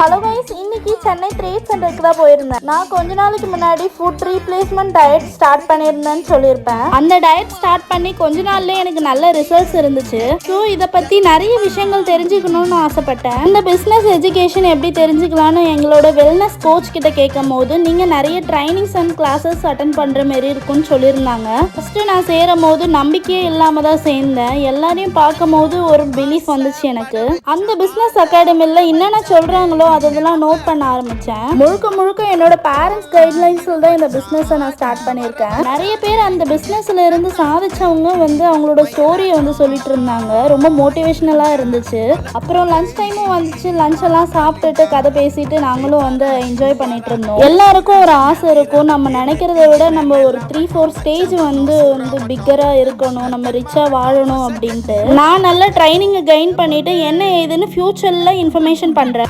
Hello guys, இன்னைக்கு Chennai trade சென்டருக்கு தான் போயிருந்தேன். நான் கொஞ்ச நாளைக்கு முன்னாடி ஃபுட் ரீப்ளேஸ்மெண்ட் டயட் ஸ்டார்ட் பண்ணியிருந்தேன்னு சொல்லியிருப்பேன். அந்த டயட் ஸ்டார்ட் பண்ணி கொஞ்ச நாள்லயே எனக்கு நல்ல ரிசல்ட்ஸ் இருந்துச்சு. ஸோ இதை பற்றி நிறைய விஷயங்கள் தெரிஞ்சுக்கணும்னு ஆசைப்பட்டேன். இந்த பிஸ்னஸ் எஜுகேஷன் எப்படி தெரிஞ்சுக்கலான்னு எங்களோட வெல்னஸ் கோச் கிட்ட கேட்கும் போது நீங்கள் நிறைய ட்ரைனிங்ஸ் அண்ட் கிளாஸஸ் அட்டன் பண்ணுற மாரி இருக்குன்னு சொல்லியிருந்தாங்க. ஃபஸ்ட்டு நான் சேரும் போது நம்பிக்கையே இல்லாமல் தான் சேர்ந்தேன். எல்லாரையும் பார்க்கும் போது ஒரு பிலீஃப் வந்துச்சு எனக்கு. அந்த பிஸ்னஸ் அகாடமியில் என்னென்ன சொல்கிறாங்களோ அதெல்லாம் நோட் பண்ண ஆரம்பிச்சேன். முழுக்க என்னோட பேரண்ட்ஸ் கைட்லைன்ஸ்ல தான் இந்த பிசினஸை நான் ஸ்டார்ட் பண்ணியிருக்கேன். நிறைய பேர் அந்த பிசினஸ்ல இருந்து சாதிச்சவங்க அவங்களோட ஸ்டோரியை சொல்லிட்டு இருந்தாங்க. ரொம்ப மோட்டிவேஷனலா இருந்துச்சு. அப்புறம் லஞ்ச் டைமும் வந்துச்சு. லஞ்ச் எல்லாம் சாப்பிட்டுட்டு கதை பேசிட்டு நாங்களும் என்ஜாய் பண்ணிட்டு இருந்தோம். எல்லாருக்கும் ஒரு ஆசை இருக்கும். நம்ம நினைக்கிறத விட நம்ம ஒரு 3-4 ஸ்டேஜ் பிக்கரா இருக்கணும், நம்ம ரிச்சா வாழணும் அப்படின்ட்டு. நான் நல்ல ட்ரைனிங் கெயின் பண்ணிட்டு என்ன ஏதுன்னு ஃபியூச்சர்ல இன்ஃபர்மேஷன் பண்றேன்.